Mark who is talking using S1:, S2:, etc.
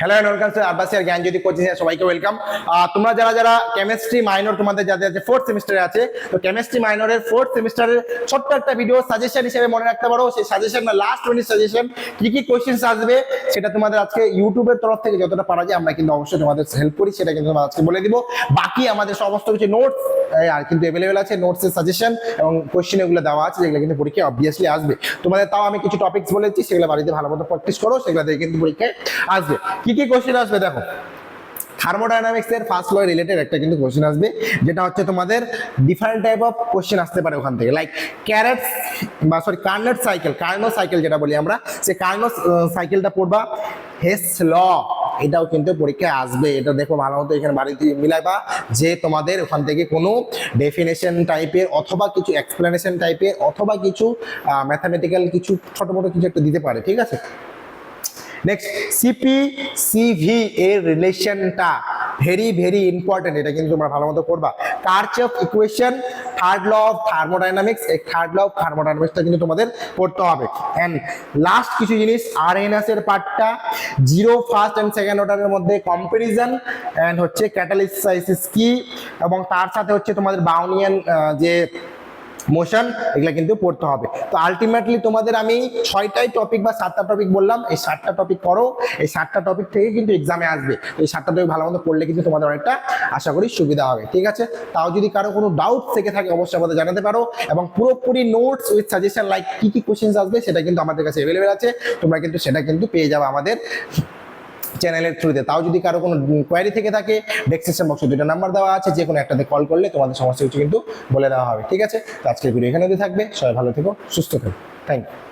S1: Hello and welcome to আরবাস আর জ্ঞান জ্যোতি coaching এ সবাইকে welcome. তোমরা যারা যারা কেমিস্ট্রি মাইনর তোমাদের যাদের আছে 4th সেমিস্টারে আছে, তো কেমিস্ট্রি মাইনরের 4th সেমিস্টারের ছোট্ট একটা ভিডিও সাজেশন হিসেবে মনে রাখতে পারো। সেই সাজেশন না লাস্ট মিনিট সাজেশন, কি কি কোশ্চেনস আসবে সেটা তোমাদের আজকে ইউটিউবের তরফ থেকে যতটা পারা যায় আমরা কিন্তু অবশ্যই তোমাদের হেল্প করি, সেটা কিন্তু আজকে বলে দিব। বাকি আমাদের সমস্ত কিছু নোটস আর কিন্তু অ্যাভেলেবেল আছে, নোটসের সাজেশন এবং কোশ্চেন এগুলো দেওয়া আছে, যেগুলো কিন্তু পরীক্ষায় অবভিয়াসলি আসবে। তোমাদের তাও আমি কিছু টপিকস বলেছি, সেগুলো বাড়িতে ভালো মতো প্র্যাকটিস করো, সেগুলো দিয়ে কিন্তু পরীক্ষায় আসবে। কি কি কোশ্চেন আসবে দেখো, থার্মোডাইনামিক্স এর ফার্স্ট ল রিলেটেড একটা কিন্তু কোশ্চেন আসবে, যেটা হচ্ছে তোমাদের ডিফারেন্ট টাইপ অফ কোশ্চেন আসতে পারে ওখান থেকে, লাইক কার্নোট সাইকেল যেটা বলি আমরা, সেই কার্নোট সাইকেলটা পড়বা। হেস ল, এটাও কিন্তু পরীক্ষায় আসবে। এটা দেখো ভালো মতো এখানে বাড়িতে মিলাইবা, যে তোমাদের ওখান থেকে কোনো ডেফিনেশন টাইপের অথবা কিছু এক্সপ্লেনেশন টাইপের অথবা কিছু ম্যাথামেটিক্যাল কিছু ছোট মোটো কিছু একটা দিতে পারে, ঠিক আছে। নেক্সট, সিপি সিভি এর রিলেশনটা ভেরি ভেরি ইম্পর্টেন্ট, এটা কিন্তু তোমরা ভালো মতো করবা। Kirchhoff equation, third law of thermodynamics, এই থার্ড ল অফ থার্মোডাইনামিক্সটা কিন্তু তোমাদের পড়তে হবে। এন্ড লাস্ট কিছু জিনিস আরএনএস এর পার্টটা, জিরো ফার্স্ট এন্ড সেকেন্ড অর্ডারের মধ্যে কম্পারিজন, এন্ড হচ্ছে ক্যাটালিসিস কি, এবং তার সাথে হচ্ছে তোমাদের বাউনিয়ান যে মোশন, এগুলা কিন্তু পড়তে হবে। তো আলটিমেটলি তোমাদের আমি 6টাই টপিক বা 7টা টপিক বললাম, এই 7টা টপিক করো, এই 7টা টপিক থেকে কিন্তু এক্সামে আসবে। এই 7টা টপিক ভালো মতো পড়লে কিন্তু তোমাদের অনেকটা আশা করি সুবিধা হবে, ঠিক আছে। তাও যদি কারো কোনো ডাউট থেকে থাকে অবশ্যই আমাদের জানাতে পারো, এবং পুরোপুরি নোটস উইথ সাজেশন লাইক কি কি কোশ্চেন্স আসবে সেটা কিন্তু আমাদের কাছে অ্যাভেলেবেল আছে, তোমরা কিন্তু সেটা কিন্তু পেয়ে যাবে আমাদের চ্যানেলের থ্রুতে। তাও যদি কারো কোনো কোয়ারি থেকে থাকে, ডেসক্রিপশন বক্সে 2টা নাম্বার দেওয়া আছে, যে কোনো একটাতে কল করলে তোমাদের সমস্ত কিছু কিন্তু বলে দেওয়া হবে, ঠিক আছে। তো আজকের ভিডিও এখানে থাকবে, সবাই ভালো থেকো, সুস্থ থেকো, থ্যাংক ইউ।